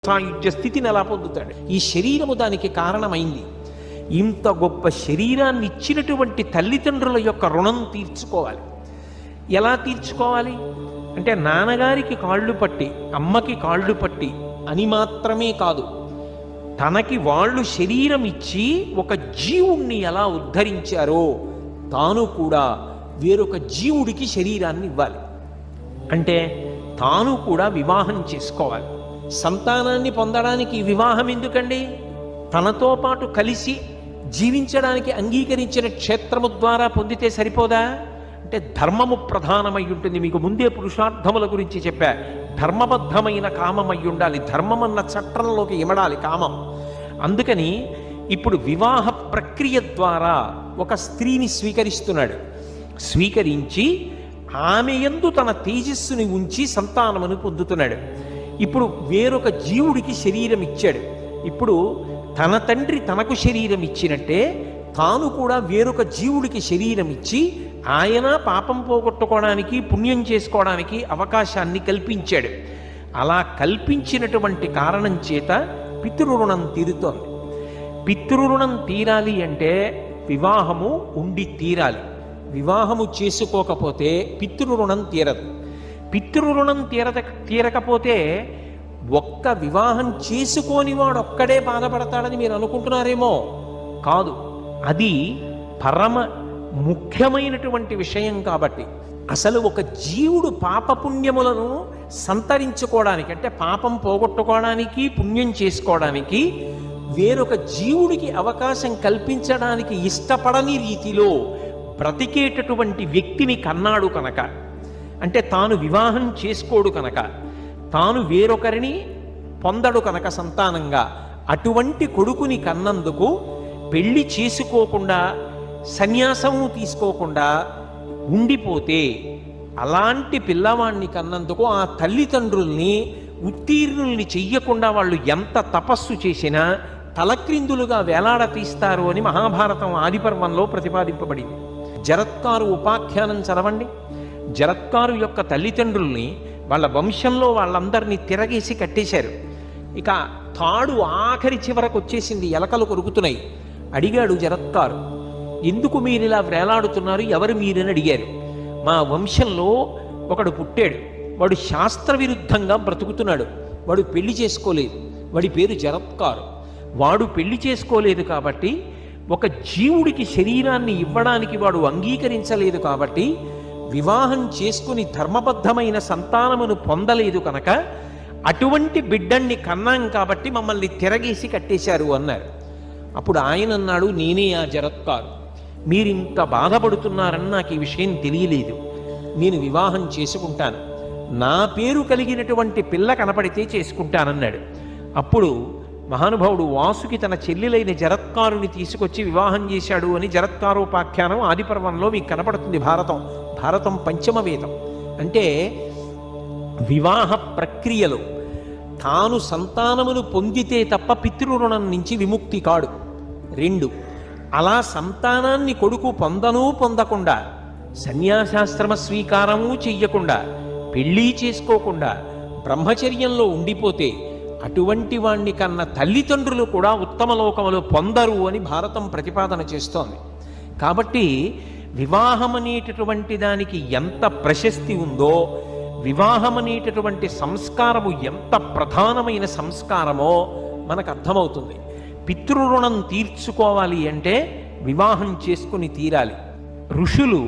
సాయుధ్య స్థితిని ఎలా పొందుతాడు? ఈ శరీరము దానికి కారణమైంది. ఇంత గొప్ప శరీరాన్ని ఇచ్చినటువంటి తల్లిదండ్రుల యొక్క రుణం తీర్చుకోవాలి. ఎలా తీర్చుకోవాలి అంటే, నాన్నగారికి కాళ్ళు పట్టి అమ్మకి కాళ్ళు పట్టి అని మాత్రమే కాదు, తనకి వాళ్ళు శరీరం ఇచ్చి ఒక జీవుణ్ణి ఎలా ఉద్ధరించారో తాను కూడా వేరొక జీవుడికి శరీరాన్ని ఇవ్వాలి. అంటే తాను కూడా వివాహం చేసుకోవాలి. సంతానాన్ని పొందడానికి వివాహం ఎందుకండి? తనతో పాటు కలిసి జీవించడానికి అంగీకరించిన క్షేత్రము ద్వారా పొందితే సరిపోదా? అంటే ధర్మము ప్రధానమై ఉంటుంది. మీకు ముందే పురుషార్థముల గురించి చెప్పా. ధర్మబద్ధమైన కామమై ఉండాలి. ధర్మం అన్న చట్రంలోకి ఇమడాలి కామం. అందుకని ఇప్పుడు వివాహ ప్రక్రియ ద్వారా ఒక స్త్రీని స్వీకరిస్తున్నాడు. స్వీకరించి ఆమె యందు తన తేజస్సుని ఉంచి సంతానమును పొందుతున్నాడు. ఇప్పుడు వేరొక జీవుడికి శరీరం ఇచ్చాడు. ఇప్పుడు తన తండ్రి తనకు శరీరం ఇచ్చినట్టే తాను కూడా వేరొక జీవుడికి శరీరం ఇచ్చి ఆయన పాపం పోగొట్టుకోవడానికి పుణ్యం చేసుకోవడానికి అవకాశాన్ని కల్పించాడు. అలా కల్పించినటువంటి కారణం చేత పితృరుణం తీరుతోంది. పితృరుణం తీరాలి అంటే వివాహము ఉండి తీరాలి. వివాహము చేసుకోకపోతే పితృరుణం తీరదు. పితృరుణం తీరకపోతే ఒక్క వివాహం చేసుకోని వాడు ఒక్కడే బాధపడతాడని మీరు అనుకుంటున్నారేమో. కాదు, అది పరమ ముఖ్యమైనటువంటి విషయం. కాబట్టి అసలు ఒక జీవుడు పాపపుణ్యములను సంతరించుకోవడానికి, అంటే పాపం పోగొట్టుకోవడానికి పుణ్యం చేసుకోవడానికి వేరొక జీవుడికి అవకాశం కల్పించడానికి ఇష్టపడని రీతిలో బ్రతికేటటువంటి వ్యక్తిని కన్నాడు కనుక, అంటే తాను వివాహం చేసుకోడు కనుక, తాను వేరొకరిని పొందడు కనుక సంతానంగా, అటువంటి కొడుకుని కన్నందుకు పెళ్లి చేసుకోకుండా సన్యాసము తీసుకోకుండా ఉండిపోతే, అలాంటి పిల్లవాణ్ణి కన్నందుకు ఆ తల్లిదండ్రుల్ని ఉత్తీర్ణుల్ని చెయ్యకుండా వాళ్ళు ఎంత తపస్సు చేసినా తలక్రిందులుగా వేలాడ తీస్తారు అని మహాభారతం ఆదిపర్వంలో ప్రతిపాదింపబడింది. జరత్కారు ఉపాఖ్యానం చదవండి. జరత్కారు యొక్క తల్లిదండ్రుల్ని వాళ్ళ వంశంలో వాళ్ళందరినీ తిరగేసి కట్టేశారు. ఇక తాడు ఆఖరి చివరకు వచ్చేసింది, ఎలకలు కొరుకుతున్నాయి. అడిగాడు జరత్కారు, ఎందుకు మీరు ఇలా వేలాడుతున్నారు, ఎవరు మీరని అడిగారు. మా వంశంలో ఒకడు పుట్టాడు, వాడు శాస్త్ర విరుద్ధంగా బ్రతుకుతున్నాడు, వాడు పెళ్లి చేసుకోలేదు, వాడి పేరు జరత్కారు. వాడు పెళ్లి చేసుకోలేదు కాబట్టి, ఒక జీవుడికి శరీరాన్ని ఇవ్వడానికి వాడు అంగీకరించలేదు కాబట్టి, వివాహం చేసుకుని ధర్మబద్ధమైన సంతానమును పొందలేదు కనుక అటువంటి బిడ్డన్ని కన్నాం కాబట్టి మమ్మల్ని తిరగేసి కట్టేశారు అన్నారు. అప్పుడు ఆయన అన్నాడు, నేనే ఆ జరత్కారు, మీరింత బాధపడుతున్నారని నాకు ఈ విషయం తెలియలేదు, నేను వివాహం చేసుకుంటాను, నా పేరు కలిగినటువంటి పిల్ల కనపడితే చేసుకుంటానన్నాడు. అప్పుడు మహానుభావుడు వాసుకి తన చెల్లెలైన జరత్కారుని తీసుకొచ్చి వివాహం చేశాడు అని జరత్కారోపాఖ్యానం ఆదిపర్వంలో మీకు కనపడుతుంది. భారతం పంచమ వేదం. అంటే వివాహ ప్రక్రియలో తాను సంతానమును పొందితే తప్ప పితృరుణం నుంచి విముక్తి కాడు. 2, అలా సంతానాన్ని కొడుకు పొందకుండా సన్యాసాశ్రమ స్వీకారము చెయ్యకుండా పెళ్ళి చేసుకోకుండా బ్రహ్మచర్యంలో ఉండిపోతే అటువంటి వాణ్ణి కన్న తల్లిదండ్రులు కూడా ఉత్తమ లోకములు పొందరు అని భారతం ప్రతిపాదన చేస్తోంది. కాబట్టి వివాహం అనేటటువంటి దానికి ఎంత ప్రశస్తి ఉందో, వివాహం అనేటటువంటి సంస్కారము ఎంత ప్రధానమైన సంస్కారమో మనకు అర్థమవుతుంది. పితృరుణం తీర్చుకోవాలి అంటే వివాహం చేసుకుని తీరాలి. ఋషులు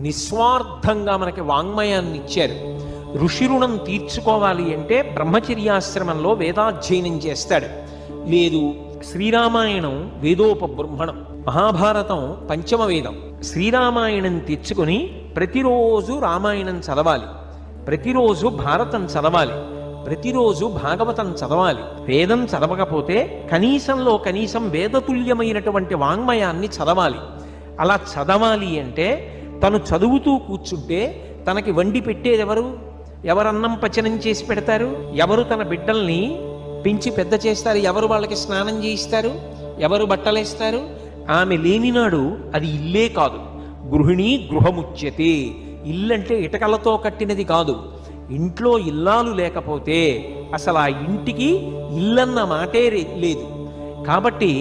నిస్వార్థంగా మనకి వాంగ్మయాన్ని ఇచ్చారు. ఋషి రుణం తీర్చుకోవాలి అంటే బ్రహ్మచర్యాశ్రమంలో వేదాధ్యయనం చేస్తాడు. లేదు, శ్రీరామాయణం వేదోపబ్రహ్మణం, మహాభారతం పంచమ వేదం. శ్రీరామాయణం తెచ్చుకొని ప్రతిరోజు రామాయణం చదవాలి, ప్రతిరోజు భారతం చదవాలి, ప్రతిరోజు భాగవతం చదవాలి. వేదం చదవకపోతే కనీసంలో కనీసం వేదతుల్యమైనటువంటి వాంగ్మయాన్ని చదవాలి. అలా చదవాలి అంటే తను చదువుతూ కూర్చుంటే తనకి వండి పెట్టేది ఎవరు? ఎవరన్నం పచనం చేసి పెడతారు? ఎవరు తన బిడ్డల్ని పెంచి పెద్ద చేస్తారు? ఎవరు వాళ్ళకి స్నానం చేయిస్తారు? ఎవరు బట్టలేస్తారు? ఆమె లేనినాడు అది ఇల్లే కాదు. గృహిణీ గృహముచ్యతే. ఇల్లంటే ఇటకలతో కట్టినది కాదు. ఇంట్లో ఇల్లాలు లేకపోతే అసలు ఆ ఇంటికి ఇల్లన్న మాటే లేదు. కాబట్టి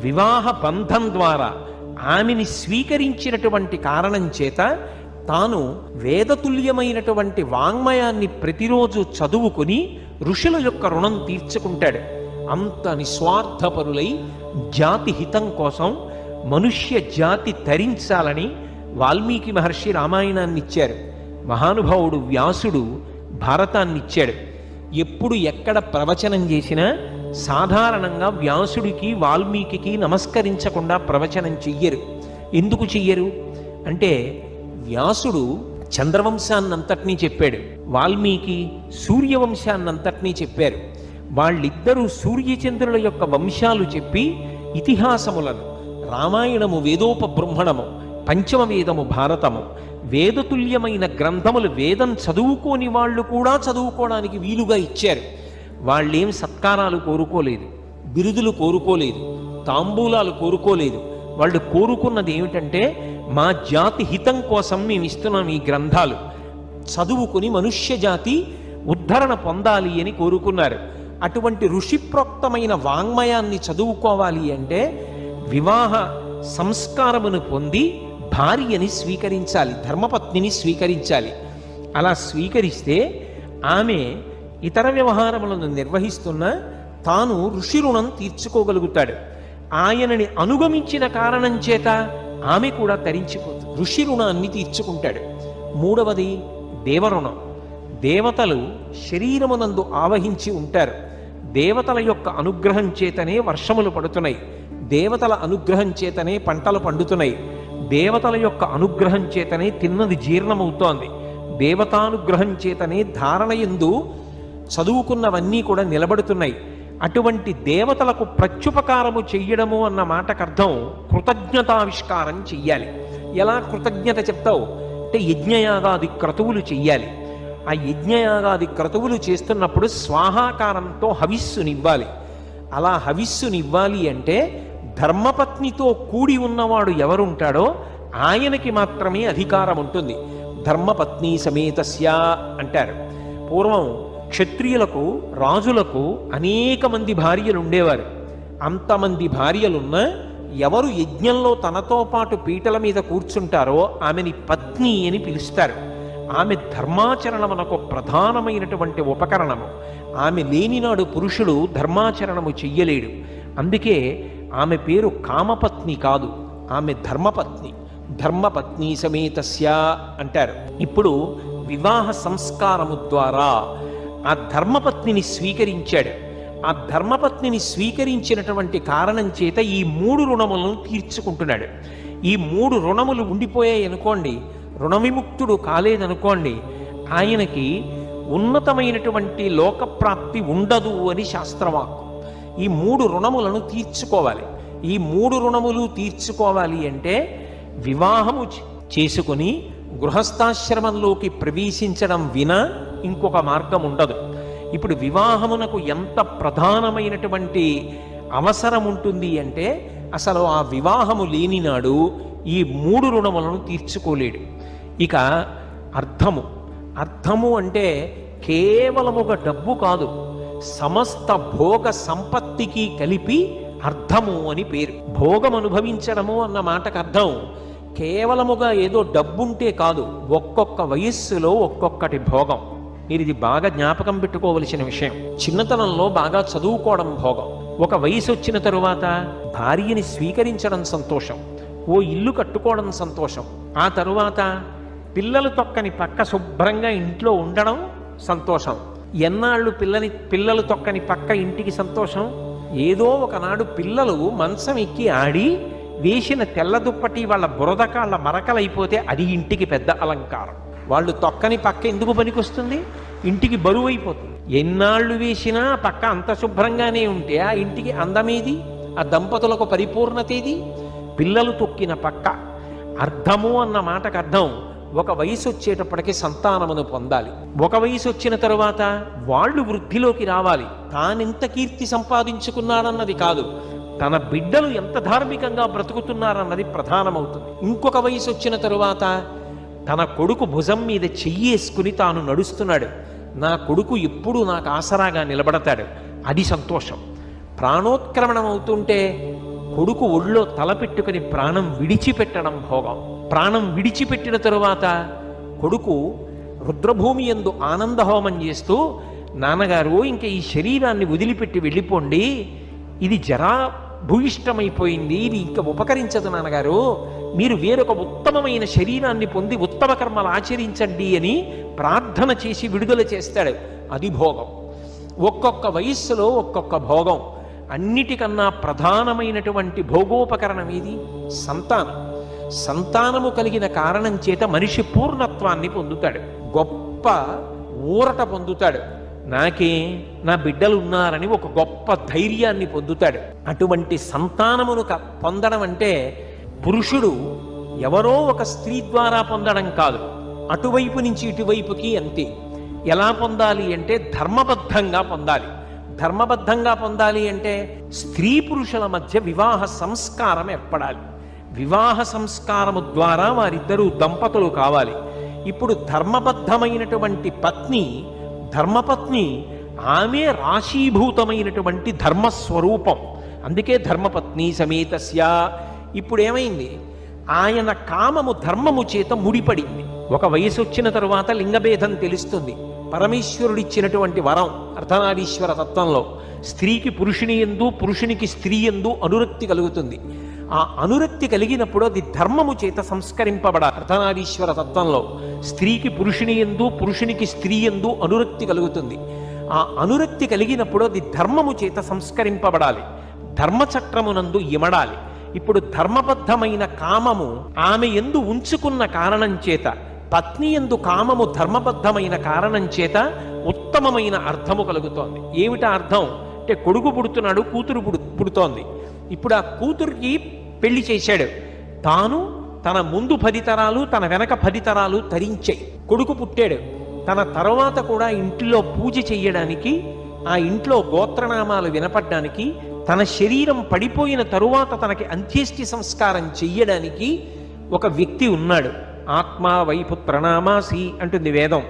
వివాహ బంధం ద్వారా ఆమెని స్వీకరించినటువంటి కారణం చేత తాను వేదతుల్యమైనటువంటి వాంగ్మయాన్ని ప్రతిరోజు చదువుకుని ఋషుల యొక్క రుణం తీర్చుకుంటాడు. అంత నిస్వార్థపరులై జాతి హితం కోసం మనుష్య జాతి తరించాలని వాల్మీకి మహర్షి రామాయణాన్ని ఇచ్చారు. మహానుభావుడు వ్యాసుడు భారతాన్ని ఇచ్చాడు. ఎప్పుడు ఎక్కడ ప్రవచనం చేసినా సాధారణంగా వ్యాసుడికి వాల్మీకి నమస్కరించకుండా ప్రవచనం చెయ్యరు. ఎందుకు చెయ్యరు అంటే, వ్యాసుడు చంద్రవంశాన్నంతటినీ చెప్పాడు, వాల్మీకి సూర్యవంశాన్నంతటినీ చెప్పారు. వాళ్ళిద్దరూ సూర్యచంద్రుల యొక్క వంశాలు చెప్పి ఇతిహాసములను, రామాయణము వేదోపబృంహణము, పంచమ వేదము భారతము, వేదతుల్యమైన గ్రంథములు వేదం చదువుకోని వాళ్ళు కూడా చదువుకోవడానికి వీలుగా ఇచ్చారు. వాళ్ళేం సత్కారాలు కోరుకోలేదు, బిరుదులు కోరుకోలేదు, తాంబూలాలు కోరుకోలేదు. వాళ్ళు కోరుకున్నది ఏమిటంటే, మా జాతి హితం కోసం మేము ఇస్తున్నాం ఈ గ్రంథాలు, చదువుకుని మనుష్య జాతి ఉద్ధరణ పొందాలి అని కోరుకున్నారు. అటువంటి ఋషిప్రోక్తమైన వాంగ్మయాన్ని చదువుకోవాలి అంటే వివాహ సంస్కారమును పొంది భార్యని స్వీకరించాలి, ధర్మపత్నిని స్వీకరించాలి. అలా స్వీకరిస్తే ఆమె ఇతర వ్యవహారములను నిర్వహిస్తున్న తాను ఋషి రుణం తీర్చుకోగలుగుతాడు. ఆయనని అనుగమించిన కారణం చేత ఆమె కూడా తరించిపోతుంది, ఋషి రుణాన్ని తీర్చుకుంటాడు. మూడవది దేవరుణం. దేవతలు శరీరమునందు ఆవహించి ఉంటారు. దేవతల యొక్క అనుగ్రహం చేతనే వర్షములు పడుతున్నాయి, దేవతల అనుగ్రహం చేతనే పంటలు పండుతున్నాయి, దేవతల యొక్క అనుగ్రహం చేతనే తిన్నది జీర్ణమవుతోంది, దేవతానుగ్రహం చేతనే ధారణయందు చదువుకున్నవన్నీ కూడా నిలబడుతున్నాయి. అటువంటి దేవతలకు ప్రత్యుపకారము చెయ్యడము అన్న మాటకు అర్థం కృతజ్ఞతావిష్కారం చెయ్యాలి. ఎలా కృతజ్ఞత చెప్తావు అంటే, యజ్ఞయాగాది క్రతువులు చెయ్యాలి. ఆ యజ్ఞయాగాది క్రతువులు చేస్తున్నప్పుడు స్వాహాకారంతో హవిస్సునివ్వాలి. అలా హవిస్సునివ్వాలి అంటే ధర్మపత్నితో కూడి ఉన్నవాడు ఎవరుంటాడో ఆయనకి మాత్రమే అధికారం ఉంటుంది. ధర్మపత్ని సమేతస్య అంటారు. పూర్వం క్షత్రియులకు, రాజులకు అనేక మంది భార్యలు ఉండేవారు. అంతమంది భార్యలున్నా ఎవరు యజ్ఞంలో తనతో పాటు పీటల మీద కూర్చుంటారో ఆమెని పత్ని అని పిలుస్తారు. ఆమె ధర్మాచరణమునకు ప్రధానమైనటువంటి ఉపకరణము. ఆమె లేనినాడు పురుషుడు ధర్మాచరణము చెయ్యలేడు. అందుకే ఆమె పేరు కామపత్ని కాదు, ఆమె ధర్మపత్ని. ధర్మపత్ని సమేతస్య అంటారు. ఇప్పుడు వివాహ సంస్కారము ద్వారా ఆ ధర్మపత్నిని స్వీకరించాడు. ఆ ధర్మపత్నిని స్వీకరించినటువంటి కారణం చేత ఈ 3 రుణములను తీర్చుకుంటున్నాడు. ఈ 3 రుణములు ఉండిపోయాయి అనుకోండి, రుణ విముక్తుడు కాలేదనుకోండి, ఆయనకి ఉన్నతమైనటువంటి లోకప్రాప్తి ఉండదు అని శాస్త్రవాక్కు. ఈ 3 రుణములను తీర్చుకోవాలి. ఈ 3 రుణములు తీర్చుకోవాలి అంటే వివాహము చేసుకుని గృహస్థాశ్రమంలోకి ప్రవేశించడం వినా ఇంకొక మార్గం ఉండదు. ఇప్పుడు వివాహమునకు ఎంత ప్రధానమైనటువంటి అవసరం ఉంటుంది అంటే, అసలు ఆ వివాహము లేనినాడు ఈ 3 రుణములను తీర్చుకోలేడు. ఇక అర్థము. అర్థము అంటే కేవలముగా డబ్బు కాదు, సమస్త భోగ సంపత్తికి కలిపి అర్థము అని పేరు. భోగం అనుభవించడము అన్న మాటకు అర్థం కేవలముగా ఏదో డబ్బుంటే కాదు, ఒక్కొక్క వయస్సులో ఒక్కొక్కటి భోగం. మీరు ఇది బాగా జ్ఞాపకం పెట్టుకోవలసిన విషయం. చిన్నతనంలో బాగా చదువుకోవడం భోగం. ఒక వయసు వచ్చిన తరువాత భార్యని స్వీకరించడం సంతోషం, ఓ ఇల్లు కట్టుకోవడం సంతోషం, ఆ తరువాత పిల్లలు తొక్కని పక్క శుభ్రంగా ఇంట్లో ఉండడం సంతోషం. ఎన్నాళ్ళు పిల్లలు తొక్కని పక్క ఇంటికి సంతోషం? ఏదో ఒకనాడు పిల్లలు మంచం ఎక్కి ఆడి వేసిన తెల్ల దుప్పటి వాళ్ళ బురదకాళ్ళ మరకలైపోతే అది ఇంటికి పెద్ద అలంకారం. వాళ్ళు తొక్కని పక్క ఎందుకు పనికొస్తుంది? ఇంటికి బరువు అయిపోతుంది. ఎన్నాళ్ళు వేసినా పక్క అంత శుభ్రంగానే ఉంటే ఆ ఇంటికి అందమేది? ఆ దంపతులకు పరిపూర్ణతేది? పిల్లలు తొక్కిన పక్క. అర్థము అన్న మాటకు అర్థం ఒక వయసు వచ్చేటప్పటికి సంతానమును పొందాలి. ఒక వయసు వచ్చిన తరువాత వాళ్ళు వృద్ధిలోకి రావాలి. తానెంత కీర్తి సంపాదించుకున్నాడన్నది కాదు, తన బిడ్డలు ఎంత ధార్మికంగా బ్రతుకుతున్నారన్నది ప్రధానమవుతుంది. ఇంకొక వయసు వచ్చిన తరువాత తన కొడుకు భుజం మీద చెయ్యేసుకుని తాను నడుస్తున్నాడు, నా కొడుకు ఎప్పుడూ నాకు ఆసరాగా నిలబడతాడు, అది సంతోషం. ప్రాణోత్క్రమణం అవుతుంటే కొడుకు ఒళ్ళో తలపెట్టుకుని ప్రాణం విడిచిపెట్టడం భోగం. ప్రాణం విడిచిపెట్టిన తరువాత కొడుకు రుద్రభూమి యందు ఆనందహోమం చేస్తూ, నాన్నగారు ఇంక ఈ శరీరాన్ని వదిలిపెట్టి వెళ్ళిపోండి, ఇది జరా భూయిష్టమైపోయింది, ఇది ఇంకా ఉపకరించదు నాన్నగారు, మీరు వేరొక ఉత్తమమైన శరీరాన్ని పొంది ఉత్తమ కర్మలు ఆచరించండి అని ప్రార్థన చేసి విడుదల చేస్తాడు. అది భోగం. ఒక్కొక్క వయస్సులో ఒక్కొక్క భోగం. అన్నిటికన్నా ప్రధానమైనటువంటి భోగోపకరణం ఇది సంతానం. సంతానము కలిగిన కారణం చేత మనిషి పూర్ణత్వాన్ని పొందుతాడు, గొప్ప ఊరట పొందుతాడు. నాకే నా బిడ్డలు ఉన్నారని ఒక గొప్ప ధైర్యాన్ని పొందుతాడు. అటువంటి సంతానమును పొందడం అంటే పురుషుడు ఎవరో ఒక స్త్రీ ద్వారా పొందడం కాదు, అటువైపు నుంచి ఇటువైపుకి అంతే. ఎలా పొందాలి అంటే ధర్మబద్ధంగా పొందాలి. ధర్మబద్ధంగా పొందాలి అంటే స్త్రీ పురుషుల మధ్య వివాహ సంస్కారం ఏర్పడాలి. వివాహ సంస్కారము ద్వారా వారిద్దరూ దంపతులు కావాలి. ఇప్పుడు ధర్మబద్ధమైనటువంటి పత్ని, ధర్మపత్ని, ఆమె రాశీభూతమైనటువంటి ధర్మస్వరూపం. అందుకే ధర్మపత్ని సమేతస్య. ఇప్పుడు ఏమైంది? ఆయన కామము ధర్మము చేత ముడిపడింది. ఒక వయసు వచ్చిన తరువాత లింగభేదం తెలుస్తుంది. పరమేశ్వరుడిచ్చినటువంటి వరం అర్ధనారీశ్వర తత్వంలో స్త్రీకి పురుషుని యందు, పురుషునికి స్త్రీ యందు అనురక్తి కలుగుతుంది. ఆ అనురక్తి కలిగినప్పుడు అది ధర్మము చేత సంస్కరింపబడాలి. అర్ధనారీశ్వర తత్వంలో స్త్రీకి పురుషుని యందు, పురుషునికి స్త్రీ యందు అనురక్తి కలుగుతుంది. ఆ అనురక్తి కలిగినప్పుడు అది ధర్మము చేత సంస్కరింపబడాలి, ధర్మచక్రమునందు ఇమడాలి. ఇప్పుడు ధర్మబద్ధమైన కామము ఆమె యందు ఉంచుకున్న కారణం చేత, పత్ని యందు కామము ధర్మబద్ధమైన కారణం చేత ఉత్తమమైన అర్థము కలుగుతోంది. ఏమిటా అర్థం అంటే కొడుకు పుడుతున్నాడు, కూతురు పుడుతోంది. ఇప్పుడు ఆ కూతురికి పెళ్లి చేశాడు. తాను తన ముందు 10 తరాలు, తన వెనక 10 తరాలు తరించాయి. కొడుకు పుట్టాడు. తన తర్వాత కూడా ఇంటిలో పూజ చెయ్యడానికి, ఆ ఇంట్లో గోత్రనామాలు వినపడ్డానికి, తన శరీరం పడిపోయిన తరువాత తనకి అంత్యేష్టి సంస్కారం చెయ్యడానికి ఒక వ్యక్తి ఉన్నాడు. ఆత్మ వై పుత్రనామాసి అంటుంది వేదం.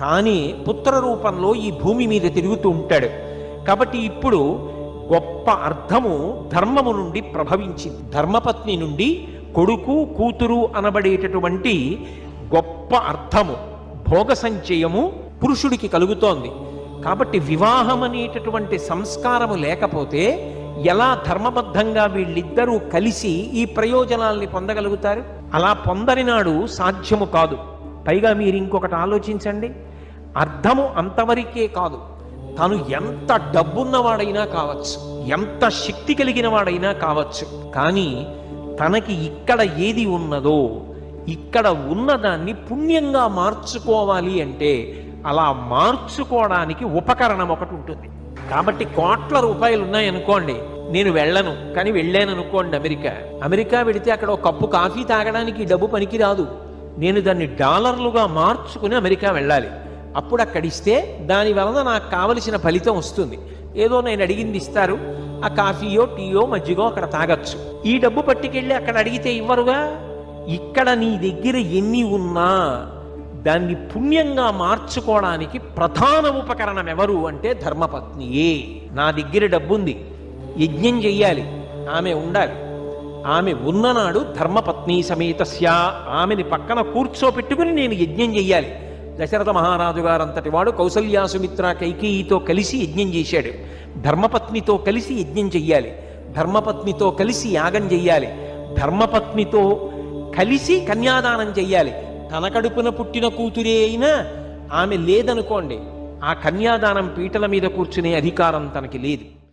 తానే పుత్ర రూపంలో ఈ భూమి మీద తిరుగుతూ ఉంటాడు. కాబట్టి ఇప్పుడు గొప్ప అర్థము ధర్మము నుండి ప్రభవించింది. ధర్మపత్ని నుండి కొడుకు కూతురు అనబడేటటువంటి గొప్ప అర్థము, భోగ సంచయము పురుషుడికి కలుగుతోంది. కాబట్టి వివాహం అనేటటువంటి సంస్కారము లేకపోతే ఎలా ధర్మబద్ధంగా వీళ్ళిద్దరూ కలిసి ఈ ప్రయోజనాల్ని పొందగలుగుతారు? అలా పొందని నాడు సాధ్యము కాదు. పైగా మీరు ఇంకొకటి ఆలోచించండి, అర్థము అంతవరకే కాదు, తను ఎంత డబ్బున్నవాడైనా కావచ్చు, ఎంత శక్తి కలిగిన వాడైనా కావచ్చు, కానీ తనకి ఇక్కడ ఏది ఉన్నదో ఇక్కడ ఉన్నదాన్ని పుణ్యంగా మార్చుకోవాలి అంటే అలా మార్చుకోవడానికి ఉపకరణం ఒకటి ఉంటుంది. కాబట్టి కోట్ల రూపాయలు ఉన్నాయనుకోండి, నేను వెళ్ళను, కానీ వెళ్ళాను అనుకోండి అమెరికా వెడితే అక్కడ ఒక కప్పు కాఫీ తాగడానికి డబ్బు పనికిరాదు. నేను దాన్ని డాలర్లుగా మార్చుకుని అమెరికా వెళ్ళాలి. అప్పుడు అక్కడిస్తే దాని వలన నాకు కావలసిన ఫలితం వస్తుంది. ఏదో నేను అడిగింది ఇస్తారు, ఆ కాఫీయో టీయో మజ్జిగో అక్కడ తాగొచ్చు. ఈ డబ్బు పట్టుకెళ్ళి అక్కడ అడిగితే ఇవ్వరుగా. ఇక్కడ నీ దగ్గర ఎన్ని ఉన్నా దాన్ని పుణ్యంగా మార్చుకోవడానికి ప్రధాన ఉపకరణం ఎవరు అంటే ధర్మపత్నియే. నా దగ్గర డబ్బుంది, యజ్ఞం చెయ్యాలి, ఆమె ఉండాలి. ఆమె ఉన్ననాడు ధర్మపత్ని సమేతస్య, ఆమెని పక్కన కూర్చోపెట్టుకుని నేను యజ్ఞం చెయ్యాలి. దశరథ మహారాజు గారంతటి వాడు కౌసల్యా సుమిత్ర కైకేయితో కలిసి యజ్ఞం చేశాడు. ధర్మపత్నితో కలిసి యజ్ఞం చెయ్యాలి, ధర్మపత్నితో కలిసి యాగం చెయ్యాలి, ధర్మపత్నితో కలిసి కన్యాదానం చెయ్యాలి. తన కడుపున పుట్టిన కూతురే అయినా ఆమె లేదనుకోండి, ఆ కన్యాదానం పీటల మీద కూర్చునే అధికారం తనకి లేదు.